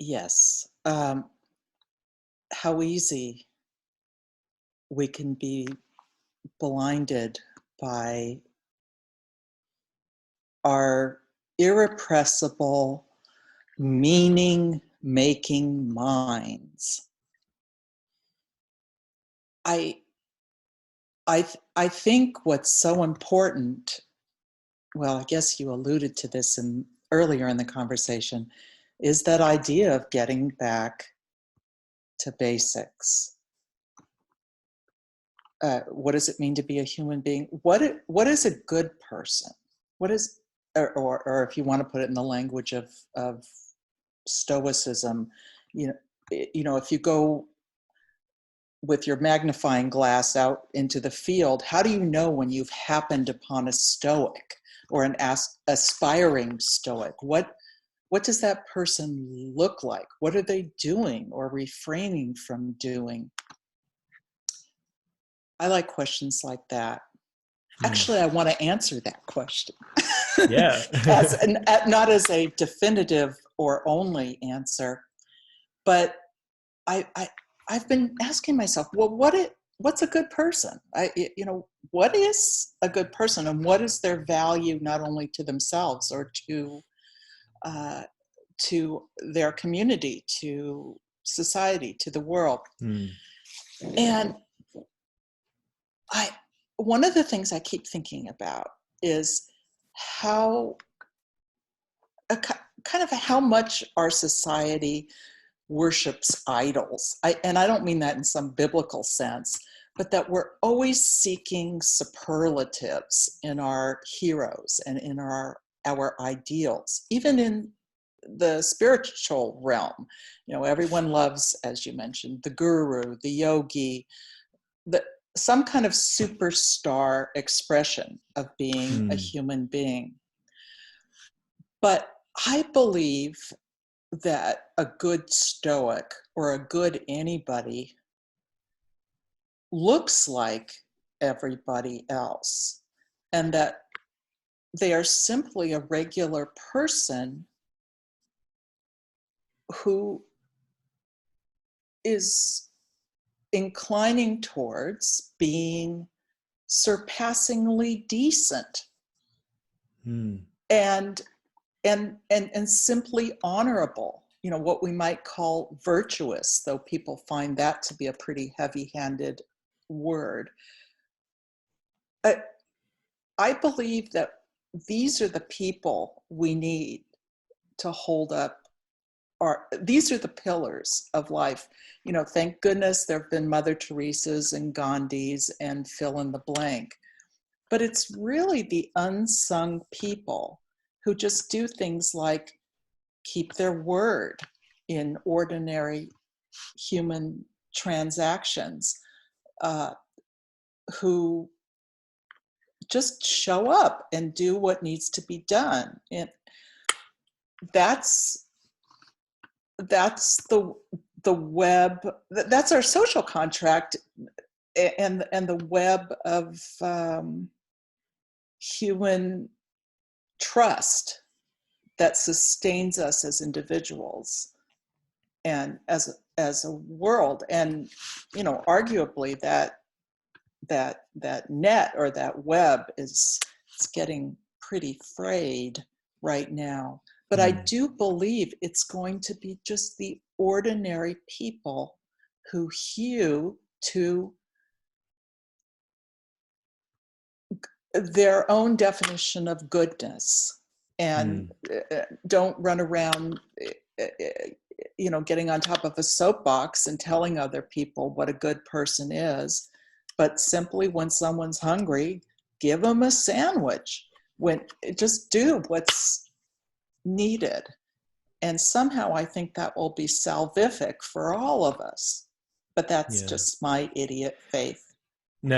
Yes. How easy we can be blinded by our irrepressible, meaning making minds. I I think what's so important, well, I guess you alluded to this earlier in the conversation, is that idea of getting back to basics. What does it mean to be a human being? What is a good person? What is, or if you want to put it in the language of Stoicism, you know, if you go with your magnifying glass out into the field, how do you know when you've happened upon a Stoic or an aspiring Stoic? What does that person look like? What are they doing or refraining from doing? I like questions like that. Hmm. Actually, I want to answer that question Yeah. not as a definitive or only answer, but I I've been asking myself, well, what's a good person? What is a good person, and what is their value not only to themselves or uh, to their community, to society, to the world? Hmm. And I one of the things I keep thinking about is how kind of how much our society worships idols. And I don't mean that in some biblical sense, but that we're always seeking superlatives in our heroes and in our ideals, even in the spiritual realm. Everyone loves, as you mentioned, the guru, the yogi, the some kind of superstar expression of being a Hmm. human being. But I believe that a good Stoic or a good anybody looks like everybody else, and that they are simply a regular person who is inclining towards being surpassingly decent Hmm. and and simply honorable, what we might call virtuous, though people find that to be a pretty heavy-handed word. I believe that these are the people we need to hold up these are the pillars of life. Thank goodness there have been Mother Teresa's and Gandhi's and fill in the blank. But it's really the unsung people who just do things like keep their word in ordinary human transactions, uh, who just show up and do what needs to be done. And that's that's the web. That's our social contract, and the web of human trust that sustains us as individuals and as a world. And arguably that net or that web is it's getting pretty frayed right now. But I Hmm. do believe it's going to be just the ordinary people who hew to their own definition of goodness and Hmm. don't run around getting on top of a soapbox and telling other people what a good person is, but simply when someone's hungry, give them a sandwich. When Just do what's needed. And somehow I think that will be salvific for all of us. But that's Yeah. just my idiot faith.